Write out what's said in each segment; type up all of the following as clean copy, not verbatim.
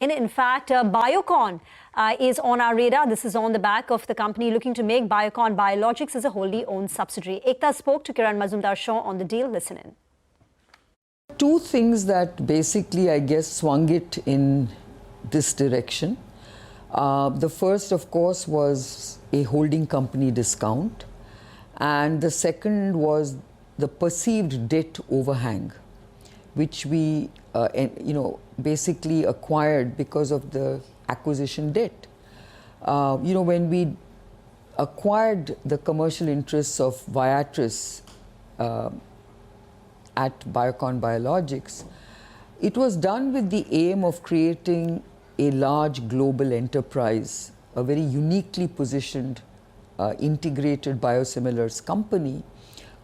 In fact, Biocon is on our radar. This is on the back of the company looking to make Biocon Biologics as a wholly owned subsidiary. Ekta spoke to Kiran Mazumdar on the deal. Listen in. Two things that basically, I guess, swung it in this direction. The first, of course, was a holding company discount. And the second was the perceived debt overhang, which we basically acquired because of the acquisition debt. When we acquired the commercial interests of Viatris at Biocon Biologics, it was done with the aim of creating a large global enterprise, a very uniquely positioned integrated biosimilars company,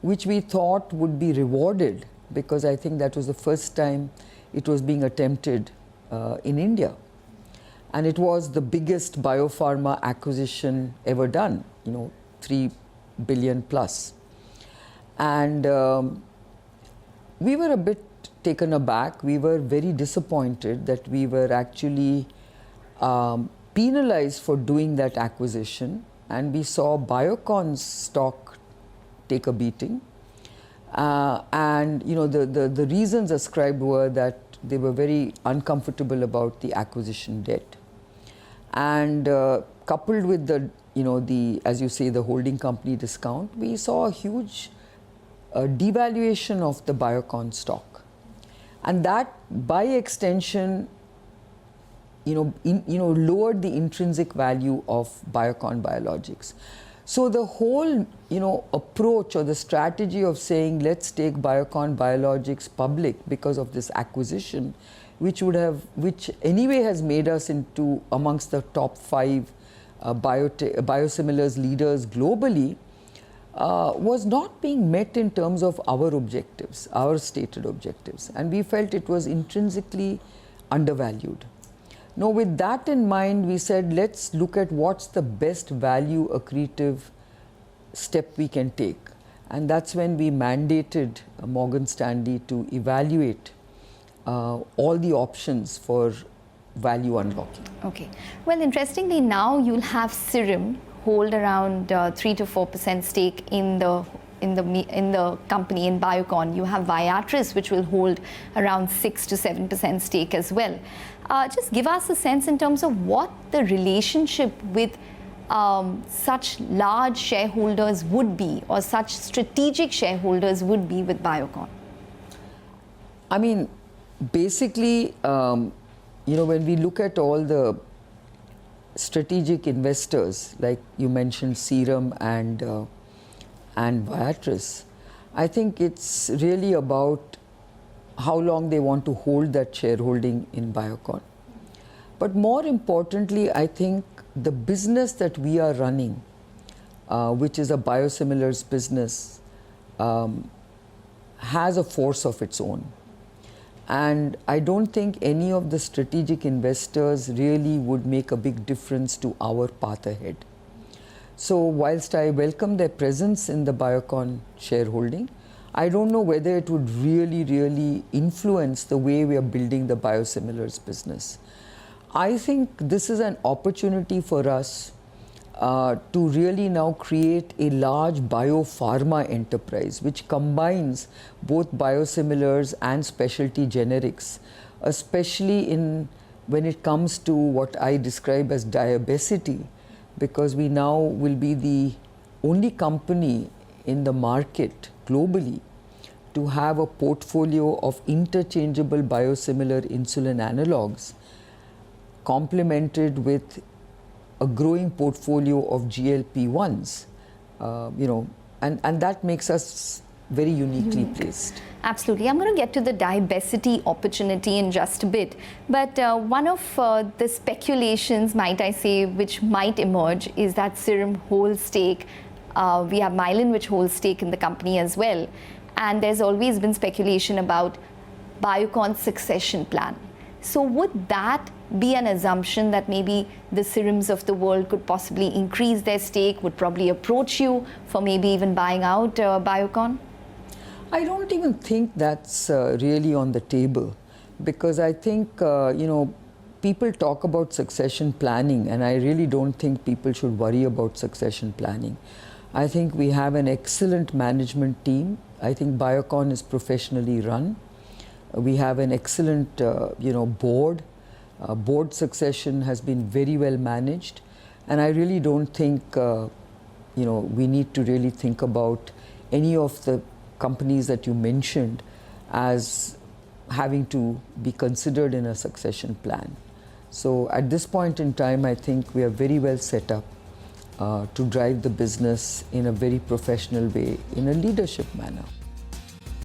which we thought would be rewarded, because I think that was the first time it was being attempted in India. And it was the biggest biopharma acquisition ever done, 3 billion plus. And we were a bit taken aback. We were very disappointed that we were actually penalized for doing that acquisition. And we saw Biocon's stock take a beating. The reasons ascribed were that they were very uncomfortable about the acquisition debt, and coupled with the as you say, the holding company discount, we saw a huge devaluation of the Biocon stock, and that by extension lowered the intrinsic value of Biocon Biologics. So the whole, approach or the strategy of saying, let's take Biocon Biologics public because of this acquisition, which anyway has made us into amongst the top 5 biosimilars leaders globally, was not being met in terms of our objectives, our stated objectives. And we felt it was intrinsically undervalued. Now, with that in mind, we said, let's look at what's the best value accretive step we can take. And that's when we mandated Morgan Stanley to evaluate all the options for value unlocking. Okay. Well, interestingly, now you'll have Serum hold around 3 to 4% stake in the company, in Biocon. You have Viatris, which will hold around 6 to 7% stake as well. Just give us a sense in terms of what the relationship with such large shareholders would be, or such strategic shareholders would be with Biocon. I mean, basically, when we look at all the strategic investors, like you mentioned Serum and Viatris, I think it's really about how long they want to hold that shareholding in Biocon. But more importantly, I think the business that we are running, which is a biosimilars business, has a force of its own. And I don't think any of the strategic investors really would make a big difference to our path ahead. So whilst I welcome their presence in the Biocon shareholding, I don't know whether it would really influence the way we are building the biosimilars business. I think this is an opportunity for us to really now create a large biopharma enterprise, which combines both biosimilars and specialty generics, especially when it comes to what I describe as diabesity, because we now will be the only company in the market globally to have a portfolio of interchangeable biosimilar insulin analogs, complemented with a growing portfolio of GLP-1s, and that makes us very uniquely placed. Absolutely. I'm going to get to the diabesity opportunity in just a bit. But one of the speculations, might I say, which might emerge is that Serum holds stake. We have Mylan, which holds stake in the company as well. And there's always been speculation about Biocon's succession plan. So would that be an assumption that maybe the Serums of the world could possibly increase their stake, would probably approach you for maybe even buying out Biocon? I don't even think that's really on the table, because I think, people talk about succession planning, and I really don't think people should worry about succession planning. I think we have an excellent management team. I think Biocon is professionally run. We have an excellent, board. Board succession has been very well managed, and I really don't think, we need to really think about any of the companies that you mentioned as having to be considered in a succession plan. So at this point in time, I think we are very well set up to drive the business in a very professional way, in a leadership manner.